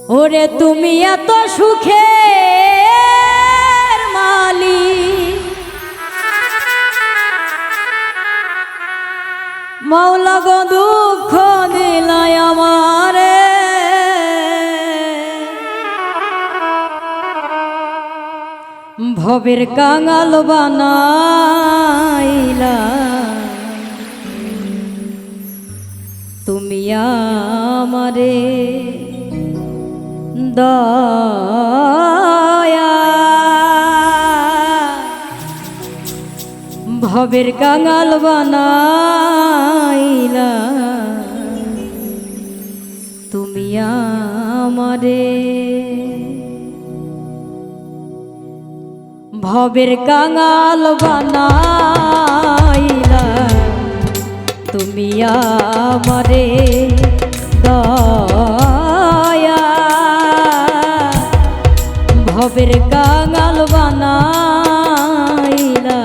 ওরে তুমি এত সুখের মালিক, মাওলা গো দুঃখ দিলাই আমারে। ভবের কাঙাল বানাইলা তুমি আমারে। দয়া ভবের কাঙাল বানাইলা তুমি আমারে। ভবের কাঙাল বানাইলা তুমি আমারে। দয়া ভবের কাঙাল বানাইলা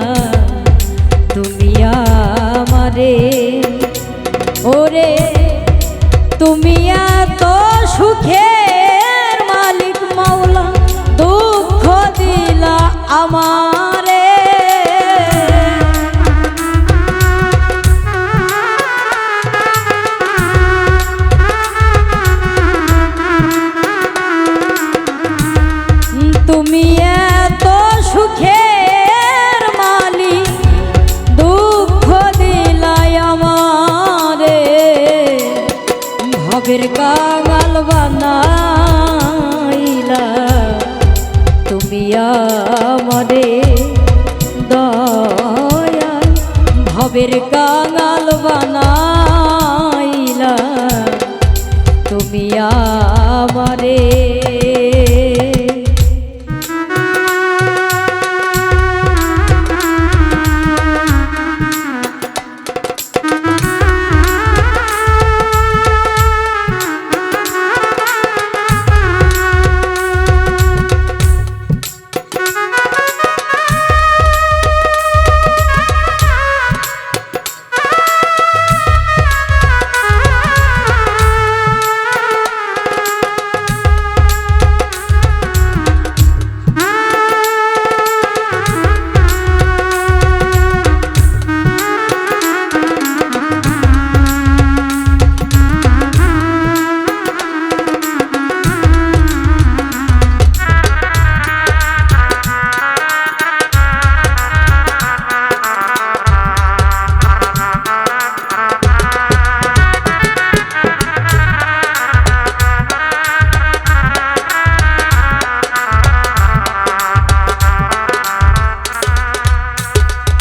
তুমি আমারে। ওরে তুমি এত সুখের মালিক, মাওলা দুঃখ দিলা আমারে। তুমি এত সুখের মালিক, দুঃখ দিলাই আমারে। ভবের কাঙাল বানাইলা তুমি আমারে। দয়া ভবের কাঙাল বানাইলা তুমি আমারে।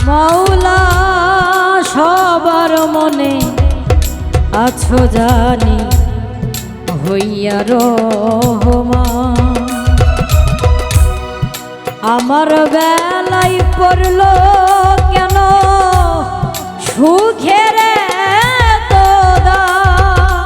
মাওলা সবার মনে আছো জানি হইয়া রহমান। আমার বেলায় পড়ল কেন সুখের এত দাম।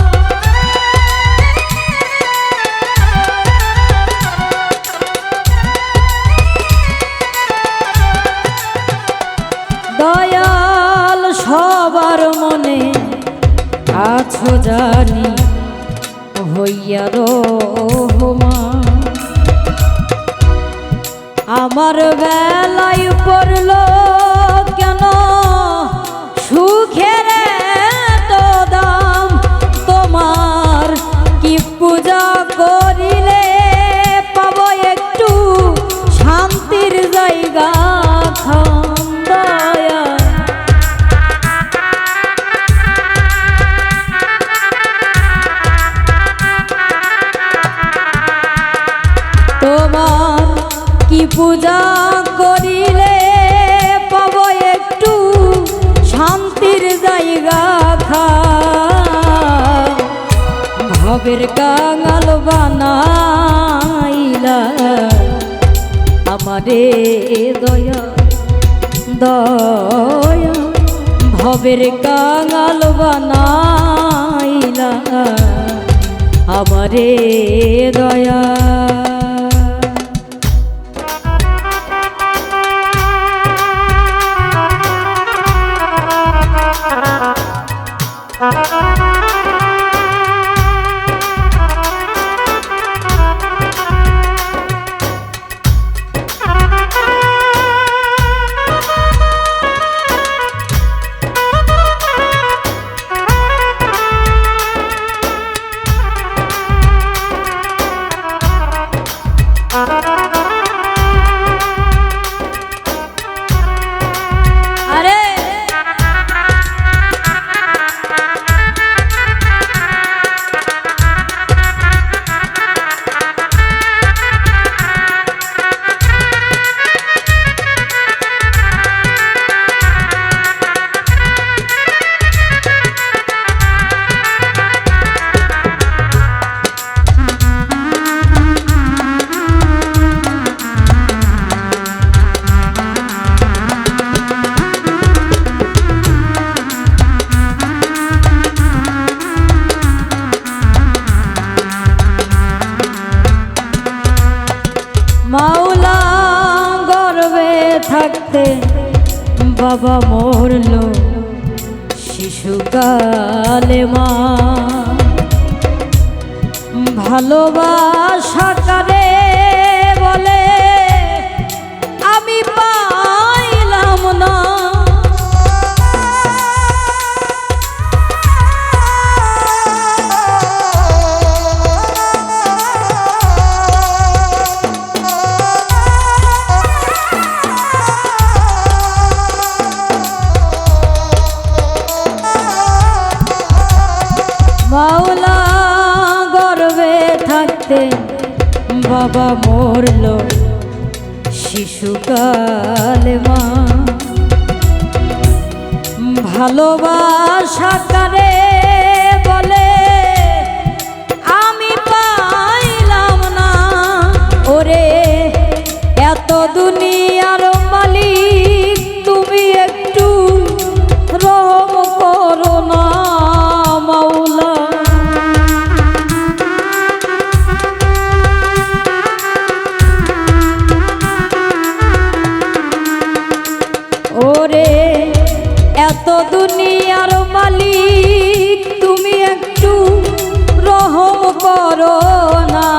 দয়াল সবার মনে আছো জানি হইয়া রহমান। আমার বেলায় পড়ল কেন সুখের এত দাম। তোমার কি পূজা করিলে পাবো একটু শান্তির জায়গা খান। দয়া তোমার কি পূজা করিলে পাবো একটু শান্তির জায়গা খা। ভবের কাঙাল বানাইলা আমারে। দয়া দয়া ভবের কাঙাল বানাইলা আমারে। দয়া বাবা মরল শিশুকালে মা ভালোবাসা কারে বলে আমি পাইলাম না। মাওলা গর্বে থাকতে বাবা মরল শিশুকালে মা ভালোবাসা কারে বলে আমি পাইলাম না। ওরে এত দুনিয়ার মালিক তুমি একটু রহম করো না মাওলা। ওরে এত দুনিয়ার মালিক তুমি একটু রহম করো না।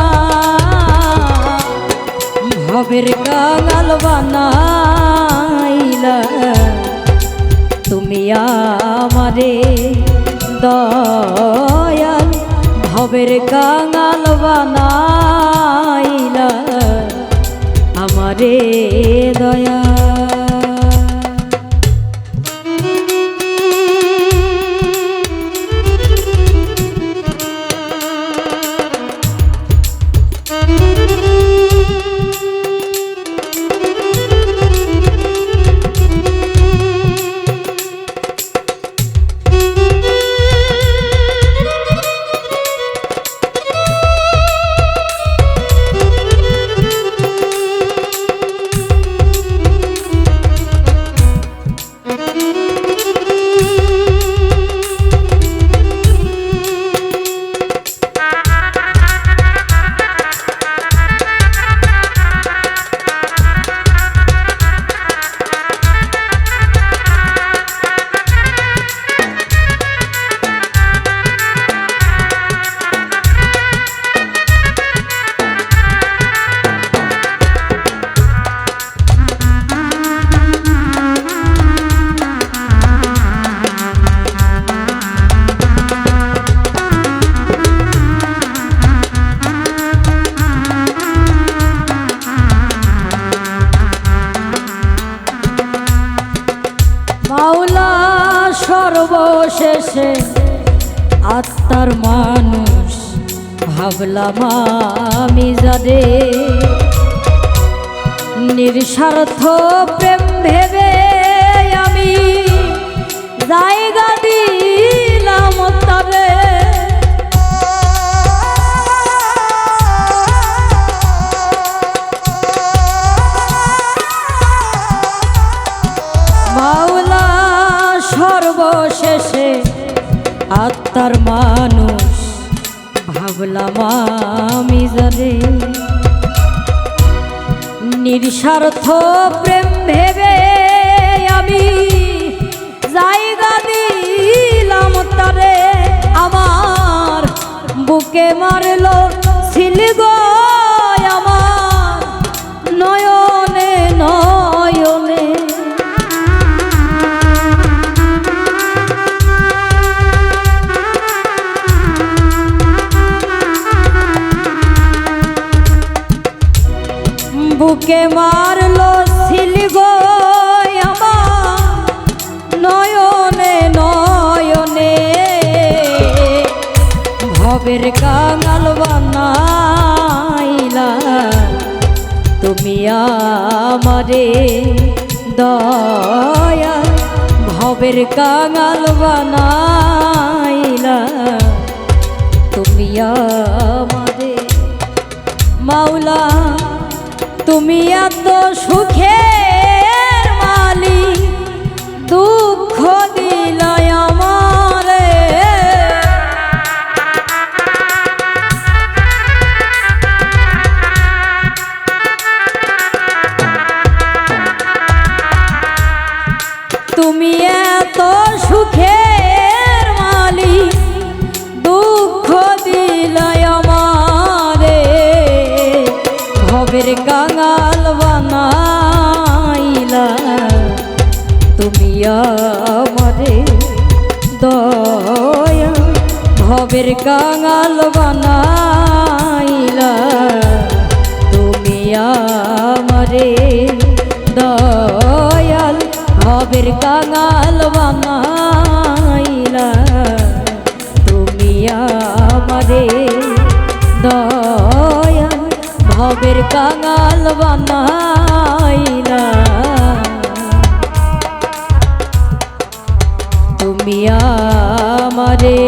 ভবের কাঙাল বানাইলা তুমি আমারে দয়াল ভবের কাঙাল বানাইলা আমারে দয়াল। মাওলা সর্বশেষে আত্মার মানুষ ভাবলাম আমি যারে নিঃস্বার্থ প্রেম ভেবে আমি জায়গা দিলাম তারে। মাওলা সর্বশেষে আত্মার মানুষ ভাবলাম আমি যারে নিঃস্বার্থ প্রেম ভেবে আমি জায়গা দিলাম তারে। আমার বুকে মারলো ছিল গো আমার নয়নে নয়নে। বুকে মারলো ছিল গো আমার নয়নে নয়নে। ভবের কাঙাল বানাইলা তুমি আমারে দয়াল ভবের কাঙাল বানাইলা তুমি আমারে। মাওলা তুমি এত সুখের মালিক দুঃখ দিলাই আমারে। ভবের কাঙাল বানাইলা তুমি আমারে দয়া ভবের কাঙাল বানাইলা তুমি আমারে দয়াল ভবের কাঙাল বানাইলা তুমি আমারে দয়াল ভবের কাঙাল বানাইলা তুমি আমারে